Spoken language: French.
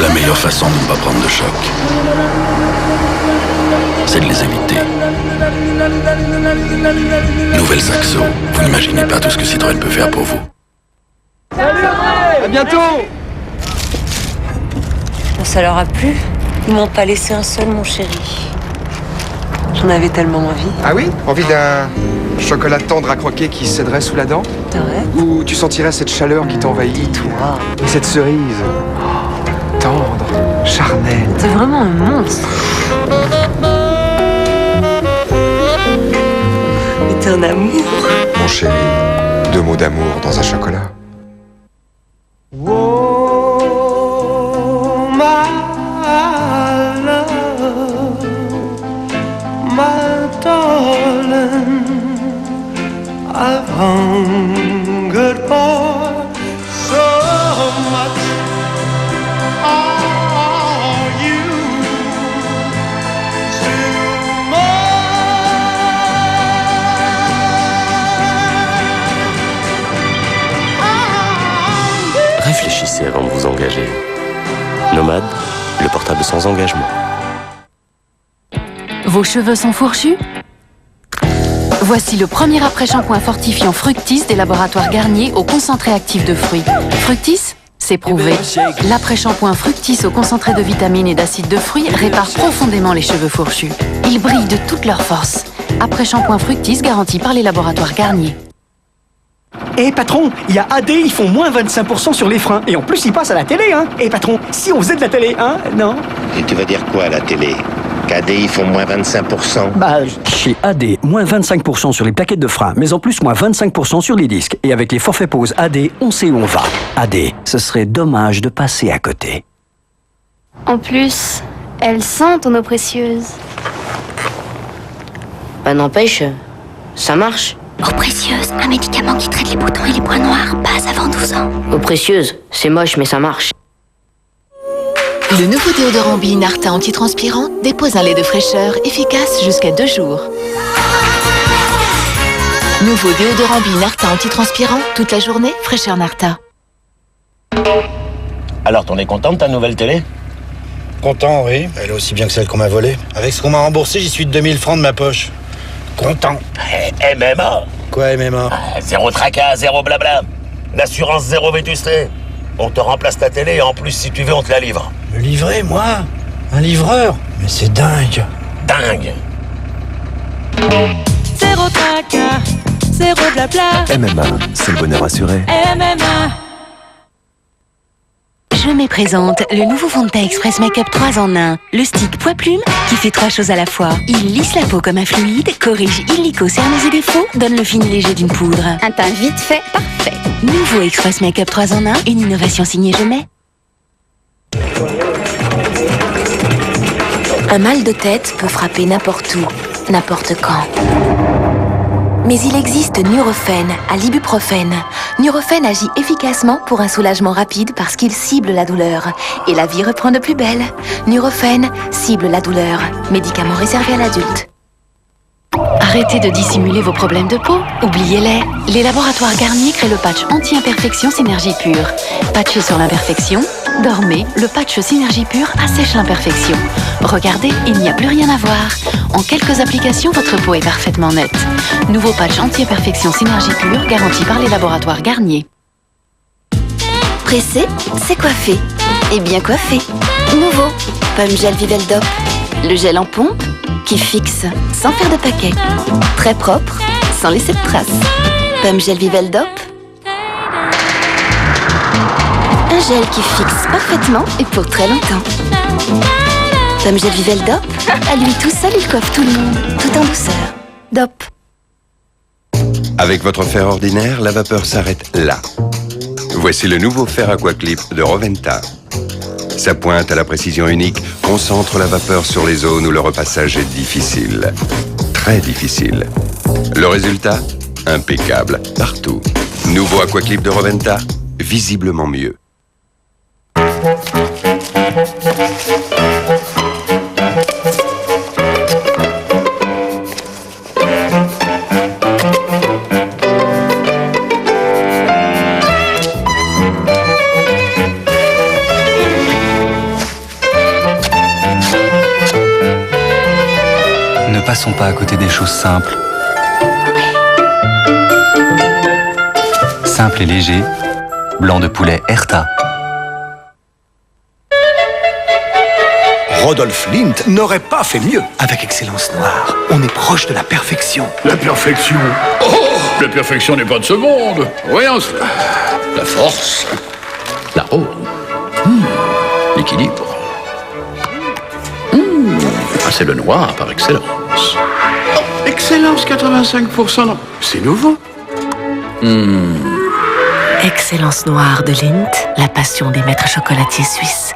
La meilleure façon de ne pas prendre de choc, c'est de les éviter. Nouvelle Saxo, vous n'imaginez pas tout ce que Citroën peut faire pour vous. Salut André! À bientôt! Bon, ça leur a plu. Ils m'ont pas laissé un seul, mon chéri. J'en avais tellement envie. Ah oui? Envie d'un chocolat tendre à croquer qui céderait sous la dent? T'arrêtes? Ou tu sentirais cette chaleur qui t'envahit? Toi. Et cette cerise? Oh, tendre, charnelle. T'es vraiment un monstre. Mais t'es un amour. Mon chéri, 2 mots d'amour dans un chocolat. Oh, my love, my darling, I've hungered for so much. Are you still mine? Réfléchissez avant de vous engager. Nomade, le portable sans engagement. Vos cheveux sont fourchus? Voici le premier après-shampoing fortifiant Fructis des laboratoires Garnier au concentré actif de fruits. Fructis, c'est prouvé. L'après-shampoing Fructis au concentré de vitamines et d'acide de fruits répare profondément les cheveux fourchus. Ils brillent de toute leur force. Après-shampoing Fructis garanti par les laboratoires Garnier. Eh patron, il y a AD, ils font moins 25% sur les freins. Et en plus, ils passent à la télé, hein. Eh patron, si on faisait de la télé, hein, non? Et tu vas dire quoi à la télé? Qu'AD, ils font moins 25%? Bah, Chez AD, moins 25% sur les plaquettes de frein, mais en plus moins 25% sur les disques. Et avec les forfaits pause AD, on sait où on va. AD, ce serait dommage de passer à côté. En plus, elles sentent nos précieuses. Bah n'empêche, ça marche. Eau précieuse, un médicament qui traite les boutons et les points noirs, passe avant 12 ans. Eau précieuse, c'est moche mais ça marche. Le nouveau déodorant Bi Narta antitranspirant dépose un lait de fraîcheur efficace jusqu'à 2 jours. Nouveau déodorant Bi Narta antitranspirant, toute la journée, fraîcheur Narta. Alors, t'en es content de ta nouvelle télé? Content, oui. Elle est aussi bien que celle qu'on m'a volée. Avec ce qu'on m'a remboursé, j'y suis de 2000 francs de ma poche. Content. MMA. Quoi, MMA? Zéro tracas, zéro blabla. L'assurance zéro vétusté. On te remplace ta télé et en plus, si tu veux, on te la livre. Me livrer, moi? Un livreur? Mais c'est dingue. Dingue. Zéro tracas, zéro blabla. MMA, c'est le bonheur assuré. MMA. Je me présente le nouveau fond de teint Express Make-up 3 en 1. Le stick poids-plume qui fait 3 choses à la fois. Il lisse la peau comme un fluide, corrige illico, cernes et défauts, donne le fini léger d'une poudre. Un teint vite fait, parfait. Nouveau Express Make-up 3 en 1, une innovation signée Je mets. Un mal de tête peut frapper n'importe où, n'importe quand. Mais il existe Nurofen à l'ibuprofène. Nurofen agit efficacement pour un soulagement rapide parce qu'il cible la douleur. Et la vie reprend de plus belle. Nurofen cible la douleur. Médicament réservé à l'adulte. Arrêtez de dissimuler vos problèmes de peau. Oubliez-les. Les laboratoires Garnier créent le patch anti-imperfection Synergie Pure. Patché sur l'imperfection, dormez, le patch Synergie Pure assèche l'imperfection. Regardez, il n'y a plus rien à voir. En quelques applications, votre peau est parfaitement nette. Nouveau patch anti-imperfection Synergie Pure garanti par les laboratoires Garnier. Pressé, c'est coiffé. Et bien coiffé. Nouveau, Pomme Gel Viveldop. Le gel en pompe qui fixe sans faire de paquet. Très propre, sans laisser de traces. Pomme Gel Viveldop. Un gel qui fixe parfaitement et pour très longtemps. Pomme Gel Viveldop, à lui tout seul, il coiffe tout le monde, tout en douceur. Dop. Avec votre fer ordinaire, la vapeur s'arrête là. Voici le nouveau fer Aquaclip de Roventa. Sa pointe à la précision unique concentre la vapeur sur les zones où le repassage est difficile. Très difficile. Le résultat? Impeccable, partout. Nouveau Aquaclip de Roventa, visiblement mieux. passons pas à côté des choses simples. Simple et léger, blanc de poulet Herta. Rodolphe Lindt n'aurait pas fait mieux. Avec Excellence Noire, on est proche de la perfection. La perfection. Oh, la perfection n'est pas de ce monde. Voyons cela. La force, l'arôme, l'équilibre. Ah, c'est le noir par excellence. Oh, excellence 85%, non. C'est nouveau. Excellence Noire de Lindt, la passion des maîtres chocolatiers suisses.